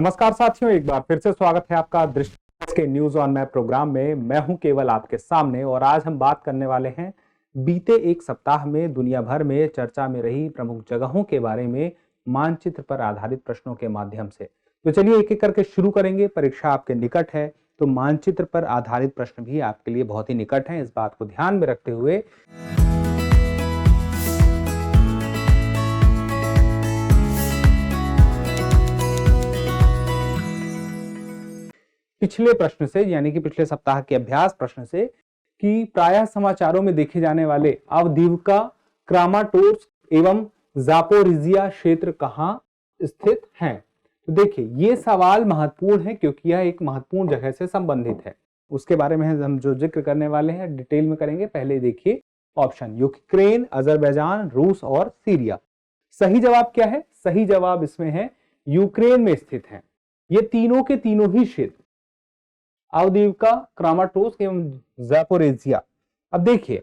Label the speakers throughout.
Speaker 1: नमस्कार साथियों, एक बार फिर से स्वागत है आपका दृष्टि के न्यूज ऑन मैप प्रोग्राम में। मैं हूं केवल आपके सामने और आज हम बात करने वाले हैं बीते एक सप्ताह में दुनिया भर में चर्चा में रही प्रमुख जगहों के बारे में मानचित्र पर आधारित प्रश्नों के माध्यम से। तो चलिए एक एक करके शुरू करेंगे। परीक्षा आपके निकट है तो मानचित्र पर आधारित प्रश्न भी आपके लिए बहुत ही निकट हैं। इस बात को ध्यान में रखते हुए पिछले प्रश्न से यानी कि पिछले सप्ताह के अभ्यास प्रश्न से कि प्रायः समाचारों में देखे जाने वाले अवदीव्का, क्रामाटोर्स्क एवं जापोरिजिया क्षेत्र कहां स्थित हैं। तो देखिए ये सवाल महत्वपूर्ण है क्योंकि यह एक महत्वपूर्ण जगह से संबंधित है। उसके बारे में हम जो जिक्र करने वाले हैं डिटेल में करेंगे। पहले देखिए ऑप्शन, यूक्रेन, अजरबैजान, रूस और सीरिया। सही जवाब क्या है? सही जवाब इसमें है यूक्रेन में स्थित है। ये तीनों के तीनों ही क्षेत्र अवदीव्का, क्रामाटोर्स्क एवं जापोरिजिया। अब देखिए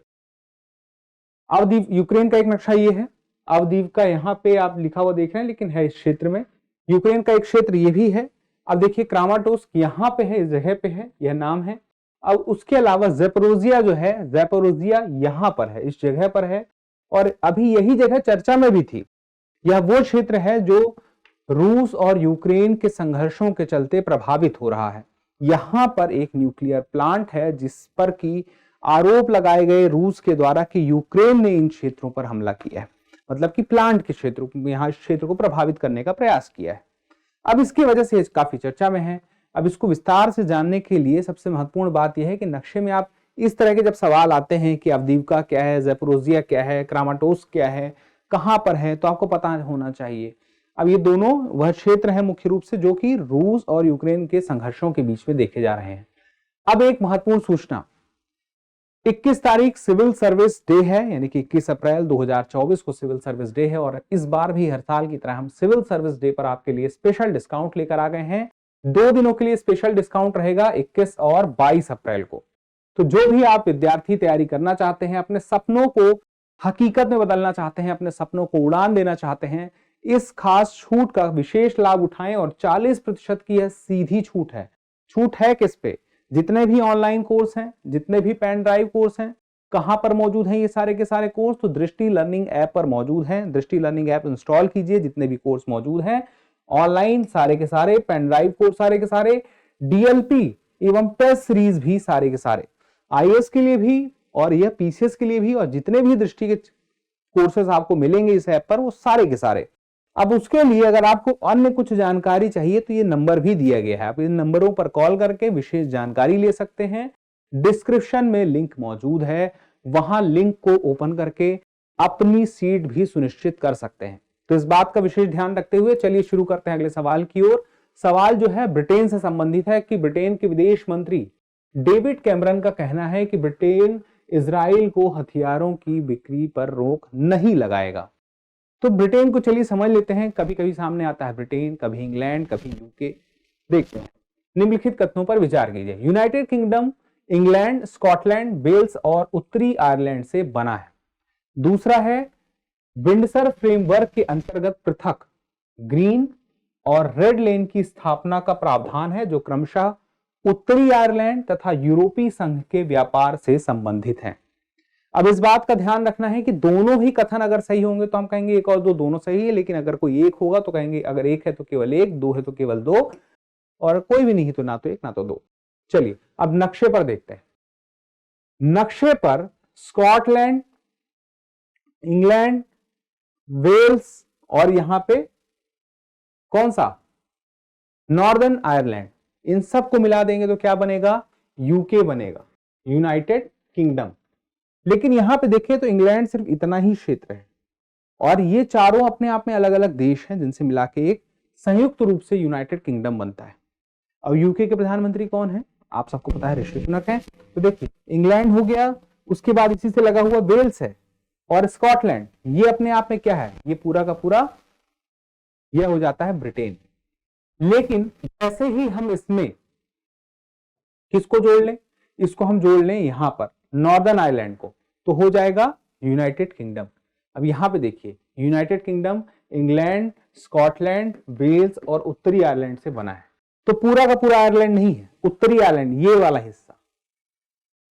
Speaker 1: यूक्रेन का एक नक्शा ये है, अवदीव्का यहाँ पे आप लिखा हुआ देख रहे हैं लेकिन है इस क्षेत्र में। यूक्रेन का एक क्षेत्र ये भी है। अब देखिए क्रामाटोर्स्क यहाँ पे है, इस जगह पे है, यह नाम है। अब उसके अलावा जापोरिजिया जो है, जापोरिजिया यहाँ पर है, इस जगह पर है और अभी यही जगह चर्चा में भी थी। यह वो क्षेत्र है जो रूस और यूक्रेन के संघर्षों के चलते प्रभावित हो रहा है। यहां पर एक न्यूक्लियर प्लांट है जिस पर की आरोप लगाए गए रूस के द्वारा कि यूक्रेन ने इन क्षेत्रों पर हमला किया है, मतलब कि प्लांट के क्षेत्रों यहां इस क्षेत्र को प्रभावित करने का प्रयास किया है। अब इसकी वजह से काफी चर्चा में है। अब इसको विस्तार से जानने के लिए सबसे महत्वपूर्ण बात यह है कि नक्शे में आप इस तरह के जब सवाल आते हैं कि अवदीव्का क्या है, जापोरिजिया क्या है, क्रामाटोर्स्क क्या है, कहां पर है, तो आपको पता होना चाहिए। अब ये दोनों वह क्षेत्र है मुख्य रूप से जो कि रूस और यूक्रेन के संघर्षों के बीच में देखे जा रहे हैं। अब एक महत्वपूर्ण सूचना, 21 तारीख सिविल सर्विस डे है, यानी कि 21 अप्रैल 2024 को सिविल सर्विस डे है और इस बार भी हर साल की तरह हम सिविल सर्विस डे पर आपके लिए स्पेशल डिस्काउंट लेकर आ गए हैं। 2 दिनों के लिए स्पेशल डिस्काउंट रहेगा 21 और 22 अप्रैल को। तो जो भी आप विद्यार्थी तैयारी करना चाहते हैं, अपने सपनों को हकीकत में बदलना चाहते हैं, अपने सपनों को उड़ान देना चाहते हैं, इस खास छूट का विशेष लाभ उठाएं और 40% की यह सीधी छूट है। छूट है किस पे? जितने भी ऑनलाइन कोर्स हैं, जितने भी पेन ड्राइव कोर्स हैं, कहां पर मौजूद हैं ये सारे के सारे कोर्स? तो दृष्टि लर्निंग ऐप पर मौजूद हैं। दृष्टि लर्निंग ऐप इंस्टॉल कीजिए। जितने भी कोर्स मौजूद हैं ऑनलाइन सारे के सारे, पेन ड्राइव कोर्स सारे के सारे, डीएलपी एवं टेस्ट सीरीज भी सारे के सारे, आईएएस के लिए भी और यह पीसीएस के लिए भी, और जितने भी दृष्टि के कोर्सेज आपको मिलेंगे इस ऐप पर वो सारे के सारे। अब उसके लिए अगर आपको अन्य कुछ जानकारी चाहिए तो ये नंबर भी दिया गया है, आप इन नंबरों पर कॉल करके विशेष जानकारी ले सकते हैं। डिस्क्रिप्शन में लिंक मौजूद है, वहां लिंक को ओपन करके अपनी सीट भी सुनिश्चित कर सकते हैं। तो इस बात का विशेष ध्यान रखते हुए चलिए शुरू करते हैं अगले सवाल की ओर। सवाल जो है ब्रिटेन से संबंधित है कि ब्रिटेन के विदेश मंत्री डेविड कैमरन का कहना है कि ब्रिटेन इजराइल को हथियारों की बिक्री पर रोक नहीं लगाएगा। तो ब्रिटेन को चलिए समझ लेते हैं। कभी कभी सामने आता है ब्रिटेन, कभी इंग्लैंड, कभी यूके। देखते हैं, निम्नलिखित कथनों पर विचार कीजिए। United Kingdom England, Scotland, Wales और उत्तरी आयरलैंड से बना है। दूसरा है विंडसर फ्रेमवर्क के अंतर्गत पृथक ग्रीन और रेड लेन की स्थापना का प्रावधान है जो क्रमशः उत्तरी आयरलैंड तथा यूरोपीय संघ के व्यापार से संबंधित है। अब इस बात का ध्यान रखना है कि दोनों ही कथन अगर सही होंगे तो हम कहेंगे एक और दो दोनों सही है, लेकिन अगर कोई एक होगा तो कहेंगे अगर एक है तो केवल एक, दो है तो केवल दो, और कोई भी नहीं तो ना तो एक ना तो दो। चलिए अब नक्शे पर देखते हैं। नक्शे पर स्कॉटलैंड, इंग्लैंड, वेल्स और यहां पे कौन सा, नॉर्दर्न आयरलैंड, इन सबको मिला देंगे तो क्या बनेगा? यूके बनेगा, यूनाइटेड किंगडम। लेकिन यहां पे देखें तो इंग्लैंड सिर्फ इतना ही क्षेत्र है और ये चारों अपने आप में अलग अलग देश हैं जिनसे मिला के एक संयुक्त रूप से यूनाइटेड किंगडम बनता है। अब यूके के प्रधानमंत्री कौन है? आप सबको पता है, ऋषि सुनक है। तो देखिए इंग्लैंड हो गया, उसके बाद इसी से लगा हुआ वेल्स है और स्कॉटलैंड, ये अपने आप में क्या है? ये पूरा का पूरा यह हो जाता है ब्रिटेन। लेकिन जैसे ही हम इसमें किसको जोड़ लें? इसको हम जोड़ लें यहां पर नॉर्दर्न आयरलैंड को, तो हो जाएगा यूनाइटेड किंगडम। अब यहां पे देखिए United Kingdom England, Scotland, Wales और उत्तरी आयरलैंड से बना है। तो पूरा का पूरा आयरलैंड नहीं है, उत्तरी आयरलैंड ये वाला हिस्सा।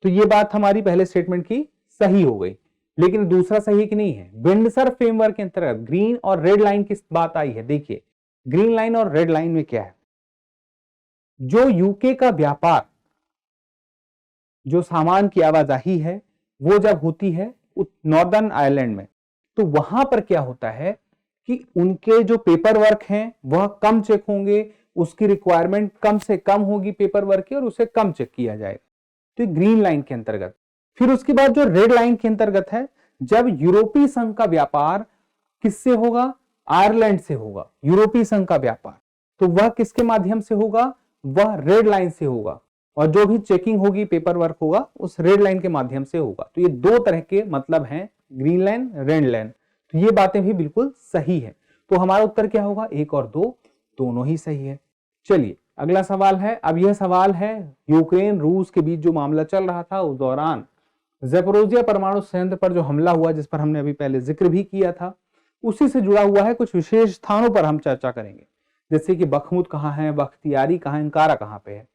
Speaker 1: तो ये बात हमारी पहले स्टेटमेंट की सही हो गई, लेकिन दूसरा सही कि नहीं है। विंडसर फ्रेमवर्क के अंतर्गत ग्रीन और रेड लाइन की बात आई है। देखिए ग्रीन लाइन और रेड लाइन में क्या है, जो यूके का व्यापार, जो सामान की आवाजाही है वो जब होती है नॉर्दर्न आयरलैंड में, तो वहां पर क्या होता है कि उनके जो पेपर वर्क हैं वह कम चेक होंगे, उसकी रिक्वायरमेंट कम से कम होगी पेपर वर्क की और उसे कम चेक किया जाएगा। तो ग्रीन लाइन के अंतर्गत। फिर उसके बाद जो रेड लाइन के अंतर्गत है, जब यूरोपीय संघ का व्यापार किससे होगा, आयरलैंड से होगा, यूरोपीय संघ का व्यापार, तो वह किसके माध्यम से होगा, वह रेड लाइन से होगा, और जो भी चेकिंग होगी पेपर वर्क होगा उस रेड लाइन के माध्यम से होगा। तो ये दो तरह के मतलब हैं, ग्रीन लाइन, रेड लाइन। तो ये बातें भी बिल्कुल सही है। तो हमारा उत्तर क्या होगा, 1 और 2 दोनों ही सही है। चलिए अगला सवाल है। अब यह सवाल है यूक्रेन रूस के बीच जो मामला चल रहा था उस दौरान ज़ैपोरोजिया परमाणु संयंत्र पर जो हमला हुआ, जिस पर हमने अभी पहले जिक्र भी किया था, उसी से जुड़ा हुआ है। कुछ विशेष स्थानों पर हम चर्चा करेंगे, जैसे कि बखमुत कहाँ है, बख्तियारी कहाँ है, अंकारा कहाँ पे है।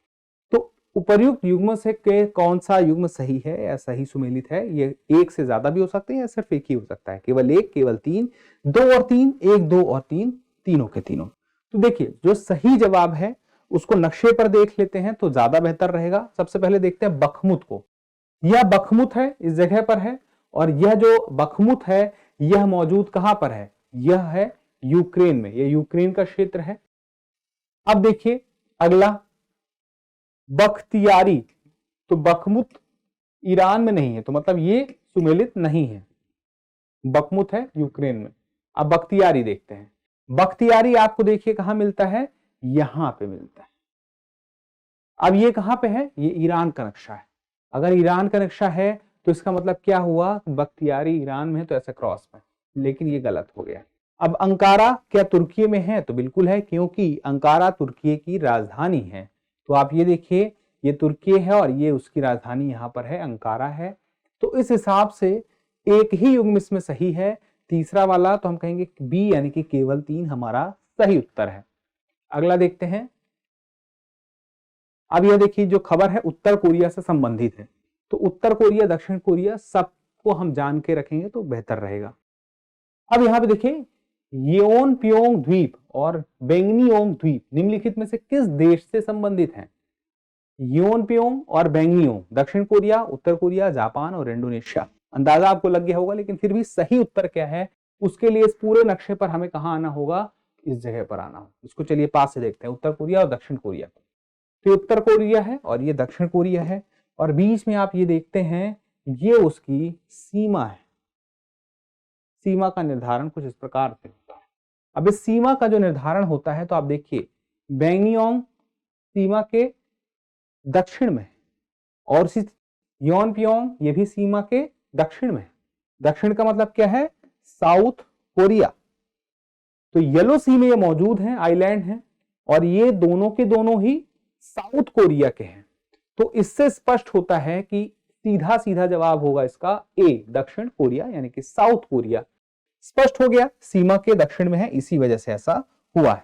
Speaker 1: तो उपर्युक्त युग्म से के कौन सा युग्म सही है या सही सुमेलित है, ये एक से ज्यादा भी हो सकते हैं या सिर्फ एक ही हो सकता है, केवल एक, केवल तीन, 2 और 3, 1, 2 और 3, तीनों के तीनों। तो देखिए जो सही जवाब है उसको नक्शे पर देख लेते हैं तो ज्यादा बेहतर रहेगा। सबसे पहले देखते हैं बखमुत को। यह बखमुत है, इस जगह पर है, और यह जो बखमुत है यह मौजूद कहां पर है, यह है यूक्रेन में, यह यूक्रेन का क्षेत्र है। अब देखिए अगला बख्तियारी, तो बखमुत ईरान में नहीं है, तो मतलब ये सुमेलित नहीं है, बखमुत है यूक्रेन में। अब बख्तियारी देखते हैं। बख्तियारी आपको देखिए कहां मिलता है, यहां पे मिलता है। अब ये कहां पे है, ये ईरान का नक्शा है। अगर ईरान का नक्शा है तो इसका मतलब क्या हुआ, बख्तियारी ईरान में है, तो ऐसा क्रॉस में, लेकिन ये गलत हो गया। अब अंकारा क्या तुर्की में है, तो बिल्कुल है, क्योंकि अंकारा तुर्की की राजधानी है। तो आप ये देखिए ये तुर्की है और ये उसकी राजधानी यहां पर है, अंकारा है। तो इस हिसाब से एक ही युग्म इसमें सही है, तीसरा वाला तो हम कहेंगे बी, यानी कि केवल 3 हमारा सही उत्तर है। अगला देखते हैं। अब यह देखिए जो खबर है उत्तर कोरिया से संबंधित है, तो उत्तर कोरिया, दक्षिण कोरिया सबको हम जान के रखेंगे तो बेहतर रहेगा। अब यहां पे देखिए येओनप्योंग द्वीप और बेंगनियोंग द्वीप निम्नलिखित में से किस देश से संबंधित हैं। येओनप्योंग और बेंगनियोंग, दक्षिण कोरिया, उत्तर कोरिया, जापान और इंडोनेशिया। अंदाजा आपको लग गया होगा, लेकिन फिर भी सही उत्तर क्या है उसके लिए इस पूरे नक्शे पर हमें कहां आना होगा, इस जगह पर आना होगा। इसको चलिए पास से देखते हैं, उत्तर कोरिया और दक्षिण कोरिया। तो उत्तर कोरिया है और ये दक्षिण कोरिया है, और बीच में आप ये देखते हैं ये उसकी सीमा है। सीमा का निर्धारण कुछ इस प्रकार से होता है। अब इस सीमा का जो निर्धारण होता है, तो आप देखिए बेंगनियोंग सीमा के दक्षिण में, और येओनप्योंग ये भी सीमा के दक्षिण में। दक्षिण का मतलब क्या है, साउथ कोरिया। तो येलो सी में ये मौजूद है, आइलैंड है, और ये दोनों के दोनों ही साउथ कोरिया के हैं। तो इससे स्पष्ट होता है कि सीधा सीधा जवाब होगा इसका ए, दक्षिण कोरिया, यानी कि साउथ कोरिया। स्पष्ट हो गया, सीमा के दक्षिण में है, इसी वजह से ऐसा हुआ है।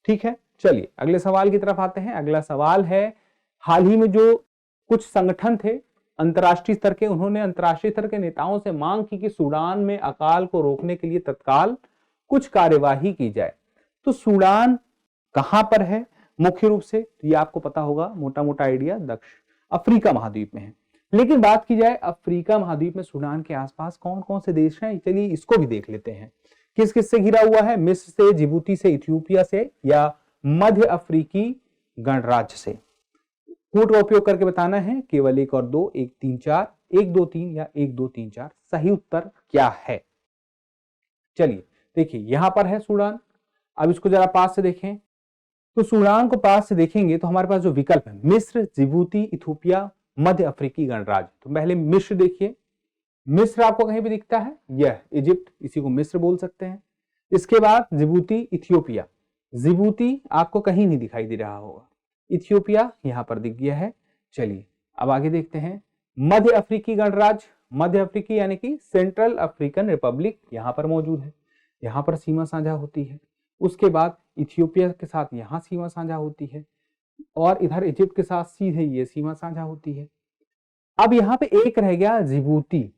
Speaker 1: ठीक है, चलिए अगले सवाल की तरफ आते हैं। अगला सवाल है, हाल ही में जो कुछ संगठन थे अंतर्राष्ट्रीय स्तर के, उन्होंने अंतर्राष्ट्रीय स्तर के नेताओं से मांग की कि सूडान में अकाल को रोकने के लिए तत्काल कुछ कार्यवाही की जाए। तो सूडान कहां पर है मुख्य रूप से, तो ये आपको पता होगा, मोटा मोटा आइडिया दक्षिण अफ्रीका महाद्वीप में है। लेकिन बात की जाए अफ्रीका महाद्वीप में सूडान के आसपास कौन कौन से देश हैं, चलिए इसको भी देख लेते हैं। किस किस से घिरा हुआ है, मिस्र से, जिबूती से, इथियोपिया से, या मध्य अफ्रीकी गणराज्य से। कोड का उपयोग करके बताना है, केवल 1 और 2, 1 3 4, 1 2 3 या 1 2 3 4। सही उत्तर क्या है, चलिए देखिए यहां पर है सूडान। अब इसको जरा पास से देखें, तो सूडान को पास से देखेंगे तो हमारे पास जो विकल्प है मिस्र, जिबूती, इथियोपिया, मध्य अफ्रीकी गणराज्य। तो पहले मिस्र देखिए, मिस्र आपको कहीं भी दिखता है, यह इजिप्ट, इसी को मिस्र बोल सकते हैं। इसके बाद जिबूती, इथियोपिया, जिबूती आपको कहीं नहीं दिखाई दे रहा होगा, इथियोपिया यहां पर दिख गया है। चलिए अब आगे देखते हैं, मध्य अफ्रीकी गणराज्य, मध्य अफ्रीकी यानी कि सेंट्रल अफ्रीकन रिपब्लिक यहां पर मौजूद है। यहाँ पर सीमा साझा होती है। उसके बाद इथियोपिया के साथ यहाँ सीमा साझा होती है और इधर इजिप्ट के साथ सीधे ये सीमा साझा होती है। अब यहाँ पे एक रह गया जिबूती,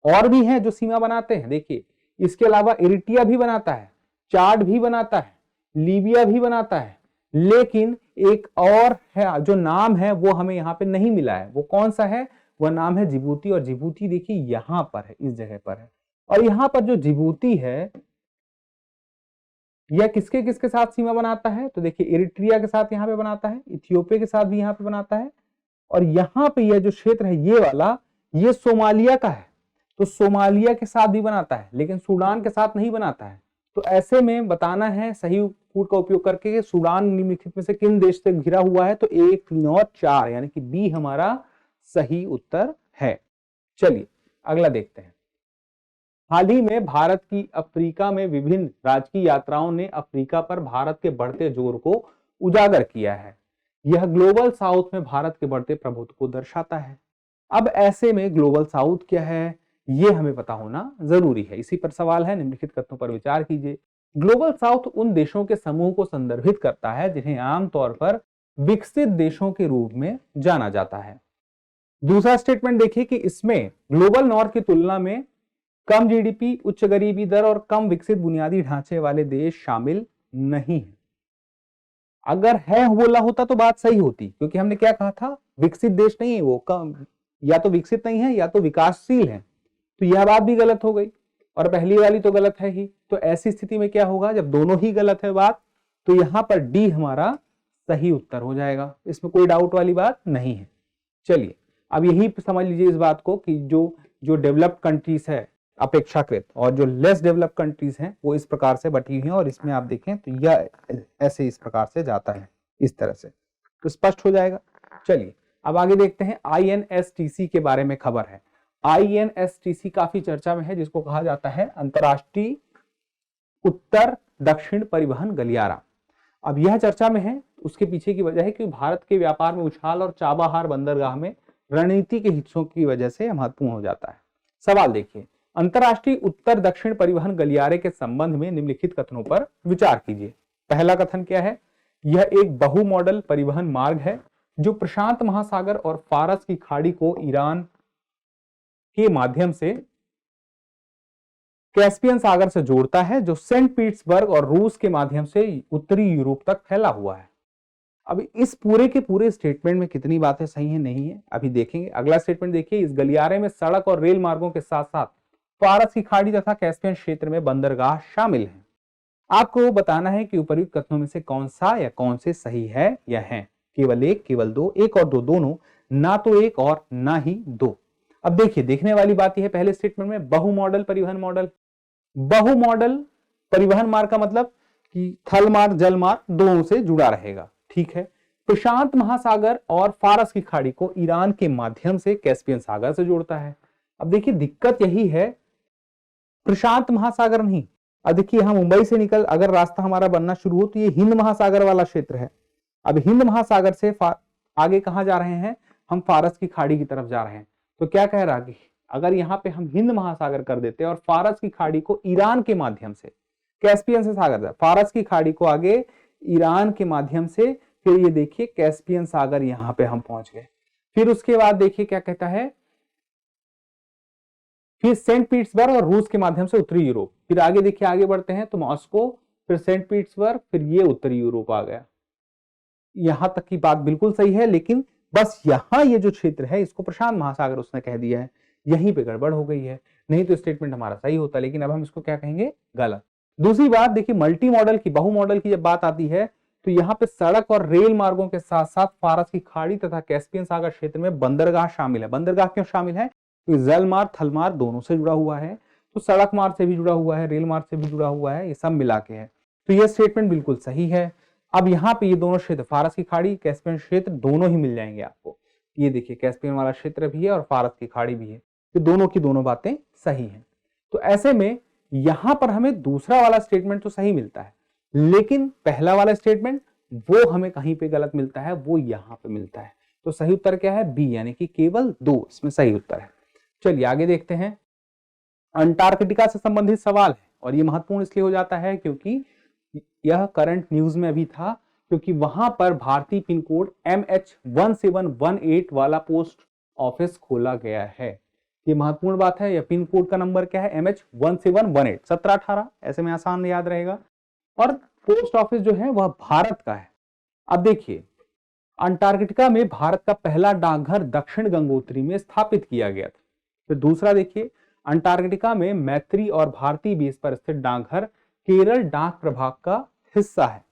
Speaker 1: और भी हैं जो सीमा बनाते हैं। देखिए इसके अलावा इरिट्रिया भी बनाता है, चाड भी बनाता है, लीबिया भी बनाता है, लेकिन एक और है जो नाम है वो हमें यहाँ पे नहीं मिला है। वो कौन सा है? वह नाम है जिबूती। और जिबूती देखिए यहाँ पर है, इस जगह पर है। और यहाँ पर जो जिबूती है यह किसके किसके साथ सीमा बनाता है? तो देखिए इरिट्रिया के साथ यहाँ पे बनाता है, इथियोपिया के साथ भी यहाँ पे बनाता है, और यहाँ पे यह जो क्षेत्र है ये वाला, ये सोमालिया का है, तो सोमालिया के साथ भी बनाता है, लेकिन सूडान के साथ नहीं बनाता है। तो ऐसे में बताना है सही फूड का उपयोग करके कि सूडान निम्नलिखित में से किन देश से घिरा हुआ है। तो 1, 3 और 4 यानी कि बी हमारा सही उत्तर है। चलिए अगला देखते हैं। हाल ही में भारत की अफ्रीका में विभिन्न राजकीय यात्राओं ने अफ्रीका पर भारत के बढ़ते जोर को उजागर किया है। यह ग्लोबल साउथ में भारत के बढ़ते प्रभुत्व को दर्शाता है। अब ऐसे में ग्लोबल साउथ क्या है ये हमें पता होना जरूरी है। इसी पर सवाल है, निम्नलिखित कथनों पर विचार कीजिए। ग्लोबल साउथ उन देशों के समूह को संदर्भित करता है जिन्हें आमतौर पर विकसित देशों के रूप में जाना जाता है। दूसरा स्टेटमेंट देखिए कि इसमें ग्लोबल नॉर्थ की तुलना में कम जीडीपी, उच्च गरीबी दर और कम विकसित बुनियादी ढांचे वाले देश शामिल नहीं है। अगर है बोला होता तो बात सही होती, क्योंकि हमने क्या कहा था, विकसित देश नहीं है वो, कम या तो विकसित नहीं है या तो विकासशील है। तो यह बात भी गलत हो गई और पहली वाली तो गलत है ही। तो ऐसी स्थिति में क्या होगा, जब दोनों ही गलत है बात, तो यहां पर डी हमारा सही उत्तर हो जाएगा। इसमें कोई डाउट वाली बात नहीं है। चलिए अब यही समझ लीजिए इस बात को कि जो डेवलप्ड कंट्रीज है अपेक्षाकृत और जो लेस डेवलप्ड कंट्रीज हैं वो इस प्रकार से बटी हुई हैं, और इसमें आप देखें तो यह ऐसे इस प्रकार से जाता है, इस तरह से, तो स्पष्ट हो जाएगा। चलिए अब आगे देखते हैं। INSTC के बारे में खबर है। INSTC काफी चर्चा में है, जिसको कहा जाता है अंतरराष्ट्रीय उत्तर दक्षिण परिवहन गलियारा। अब यह चर्चा में है, उसके पीछे की वजह है कि भारत के व्यापार में उछाल और चाबाहार बंदरगाह में रणनीति के हिस्सों की वजह से महत्वपूर्ण हो जाता है। सवाल देखिए, अंतरराष्ट्रीय उत्तर दक्षिण परिवहन गलियारे के संबंध में निम्नलिखित कथनों पर विचार कीजिए। पहला कथन क्या है? यह एक बहु मॉडल परिवहन मार्ग है जो प्रशांत महासागर और फारस की खाड़ी को ईरान के माध्यम से कैस्पियन सागर से जोड़ता है, जो सेंट पीटर्सबर्ग और रूस के माध्यम से उत्तरी यूरोप तक फैला हुआ है। अब इस पूरे के पूरे स्टेटमेंट में कितनी बातें सही है नहीं है अभी देखेंगे। अगला स्टेटमेंट देखिए, इस गलियारे में सड़क और रेल मार्गों के साथ साथ फारस की खाड़ी तथा कैस्पियन क्षेत्र में बंदरगाह शामिल हैं। आपको बताना है कि उपर्युक्त कथनों में से कौन सा या कौन से सही है या है। केवल एक, केवल दो, एक और दो, दोनों, ना तो एक और ना ही दो। अब देखिए, देखने वाली बात यह है, पहले स्टेटमेंट में बहु मॉडल परिवहन मॉडल, बहु मॉडल परिवहन मार्ग का मतलब कि थल मार्ग जल मार्ग दोनों से जुड़ा रहेगा, ठीक है। प्रशांत महासागर और फारस की खाड़ी को ईरान के माध्यम से कैस्पियन सागर से जोड़ता है। अब देखिए दिक्कत यही है, प्रशांत महासागर नहीं। अब देखिए हम मुंबई से निकल अगर रास्ता हमारा बनना शुरू हो तो ये हिंद महासागर वाला क्षेत्र है। अब हिंद महासागर से आगे कहां जा रहे हैं हम? फारस की खाड़ी की तरफ जा रहे हैं। तो क्या कह रहा कि अगर यहाँ पे हम हिंद महासागर कर देते और फारस की खाड़ी को ईरान के माध्यम से, कैस्पियन से सागर जाए, फारस की खाड़ी को आगे ईरान के माध्यम से, फिर ये देखिए कैस्पियन सागर यहां पे हम पहुंच गए। फिर उसके बाद देखिए क्या कहता है, फिर सेंट पीटर्सबर्ग और रूस के माध्यम से उत्तरी यूरोप। फिर आगे देखिए, आगे बढ़ते हैं तो मॉस्को, फिर सेंट पीटर्सबर्ग, फिर ये उत्तरी यूरोप आ गया। यहां तक की बात बिल्कुल सही है, लेकिन बस यहां ये जो क्षेत्र है इसको प्रशांत महासागर उसने कह दिया है, यहीं पे गड़बड़ हो गई है। नहीं तो स्टेटमेंट हमारा सही होता, लेकिन अब हम इसको क्या कहेंगे? गलत। दूसरी बात देखिए, मल्टी मॉडल की, बहु मॉडल की जब बात आती है तो यहाँ पे सड़क और रेल मार्गों के साथ साथ फारस की खाड़ी तथा कैस्पियन सागर क्षेत्र में बंदरगाह शामिल है। बंदरगाह क्यों शामिल है? तो जल मार्ग थल मार्ग दोनों से जुड़ा हुआ है, तो सड़क मार्ग से भी जुड़ा हुआ है, रेल मार्ग से भी जुड़ा हुआ है, ये सब मिला के है। तो ये स्टेटमेंट बिल्कुल सही है। अब यहाँ पे ये दोनों क्षेत्र, फारस की खाड़ी, कैस्पियन क्षेत्र, दोनों ही मिल जाएंगे आपको। ये देखिए कैस्पियन वाला क्षेत्र भी है और फारस की खाड़ी भी है, तो दोनों की दोनों बातें सही हैं। तो ऐसे में यहां पर हमें दूसरा वाला स्टेटमेंट तो सही मिलता है, लेकिन पहला वाला स्टेटमेंट वो हमें कहीं पे गलत मिलता है, वो यहां पे मिलता है। तो सही उत्तर क्या है? बी, यानी कि केवल 2 इसमें सही उत्तर है। चलिए आगे देखते हैं। अंटार्कटिका से संबंधित सवाल है। और ये महत्वपूर्ण इसलिए हो जाता है क्योंकि यह करंट न्यूज में अभी था, क्योंकि वहां पर भारतीय पिन कोड MH1718 वाला पोस्ट ऑफिस खोला गया है। ये महत्वपूर्ण बात है। यह पिन कोड का नंबर क्या है? MH1718, 1718, ऐसे में आसान याद रहेगा। और पोस्ट ऑफिस जो है वह भारत का है। अब देखिए, अंटार्कटिका में भारत का पहला डाकघर दक्षिण गंगोत्री में स्थापित किया गया था। फिर दूसरा देखिए, अंटार्कटिका में मैत्री और भारतीय बेस पर स्थित डाकघर केरल डाक प्रभाग का हिस्सा है।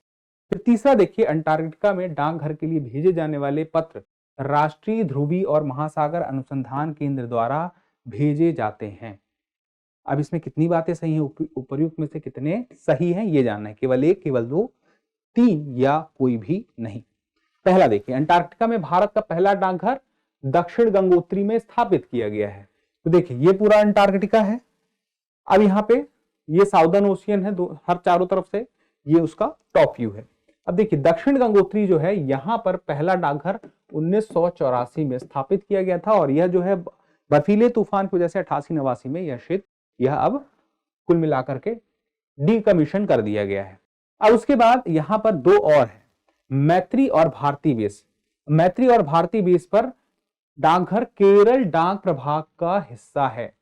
Speaker 1: फिर तीसरा देखिए, अंटार्कटिका में डाकघर के लिए भेजे जाने वाले पत्र राष्ट्रीय ध्रुवी और महासागर अनुसंधान केंद्र द्वारा भेजे जाते हैं। अब इसमें कितनी बातें सही हैं, उपर्युक्त में से कितने सही हैं ये जानना है। केवल एक, केवल दो, तीन या कोई भी नहीं। पहला देखिए, अंटार्कटिका में भारत का पहला डाकघर दक्षिण गंगोत्री में स्थापित किया गया है। तो देखिए, ये पूरा अंटार्कटिका है। अब यहाँ पे ये साउदर्न ओशियन है, हर चारों तरफ से, ये उसका टॉप व्यू है। अब देखिए, दक्षिण गंगोत्री जो है, यहाँ पर पहला डाकघर 1984 में स्थापित किया गया था, और यह जो है बर्फीले तूफान की वजह से 88-89 में यह क्षेत्र, यह अब कुल मिलाकर के डीकमीशन कर दिया गया है। अब उसके बाद यहाँ पर दो और है, मैत्री और भारतीय बेस। मैत्री और भारतीय बेस पर डाकघर केरल डाक प्रभाग का हिस्सा है।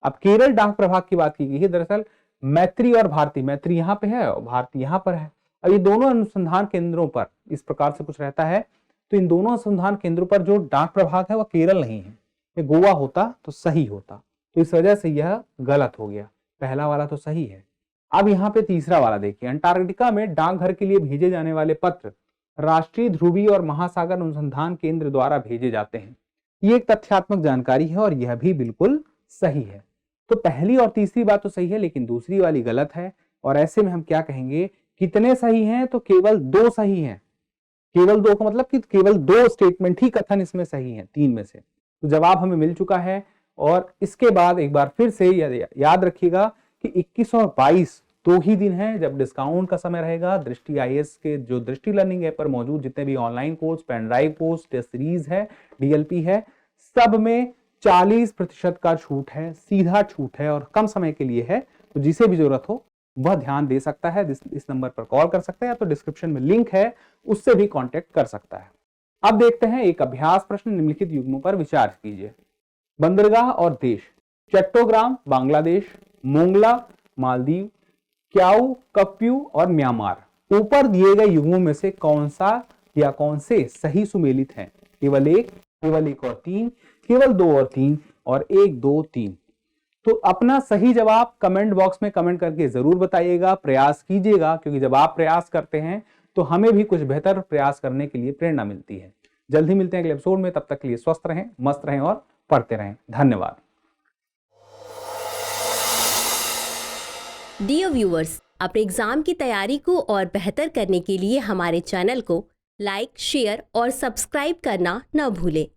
Speaker 1: अब केरल डाक प्रभाग की बात की गई है, दरअसल मैत्री और भारती, मैत्री यहाँ पे है और भारती यहाँ पर है। अब ये दोनों अनुसंधान केंद्रों पर इस प्रकार से कुछ रहता है, तो इन दोनों अनुसंधान केंद्रों पर जो डाक प्रभाग है वह केरल नहीं है, ये गोवा होता तो सही होता, तो इस वजह से यह गलत हो गया। पहला वाला तो सही है। अब यहाँ पे तीसरा वाला देखिए, अंटार्कटिका में डाकघर के लिए भेजे जाने वाले पत्र राष्ट्रीय ध्रुवी और महासागर अनुसंधान केंद्र द्वारा भेजे जाते हैं। ये एक तथ्यात्मक जानकारी है और यह भी बिल्कुल सही है। तो पहली और तीसरी बात तो सही है, लेकिन दूसरी वाली गलत है। और ऐसे में हम क्या कहेंगे, कितने सही हैं? तो केवल दो सही हैं। केवल दो का मतलब कि केवल दो स्टेटमेंट ही कथन इसमें सही हैं, तीन में से। तो जवाब हमें मिल चुका है। और इसके बाद एक बार फिर से याद रखिएगा कि 21 और 22 दो ही दिन है जब डिस्काउंट का समय रहेगा। दृष्टि IAS के जो दृष्टि लर्निंग ऐप पर मौजूद जितने भी online course, pen drive course, test series है, DLP है, सब में 40% का छूट है, सीधा छूट है और कम समय के लिए है। तो जिसे भी जरूरत हो वह ध्यान दे सकता है, इस नंबर पर कॉल कर सकता है, या तो डिस्क्रिप्शन में लिंक है उससे भी कांटेक्ट कर सकता है। अब देखते हैं एक अभ्यास प्रश्न, निम्नलिखित युग्मों पर विचार कीजिए। बंदरगाह और देश, चट्टोग्राम बांग्लादेश, मोंगला मालदीव, क्याऊ कप्यू और म्यांमार। ऊपर दिए गए युग्मों में से कौन सा या कौन से सही सुमेलित हैं? केवल एक, केवल एक और तीन, केवल दो और तीन, और एक, दो, तीन। तो अपना सही जवाब कमेंट बॉक्स में कमेंट करके जरूर बताइएगा, प्रयास कीजिएगा, क्योंकि जब आप प्रयास करते हैं तो हमें भी कुछ बेहतर प्रयास करने के लिए प्रेरणा मिलती है। जल्द ही मिलते हैं अगले एपिसोड में, तब तक के लिए स्वस्थ रहें, मस्त रहें और पढ़ते रहें। धन्यवाद।
Speaker 2: डियर व्यूअर्स, अपने एग्जाम की तैयारी को और बेहतर करने के लिए हमारे चैनल को लाइक, शेयर और सब्सक्राइब करना न भूलें।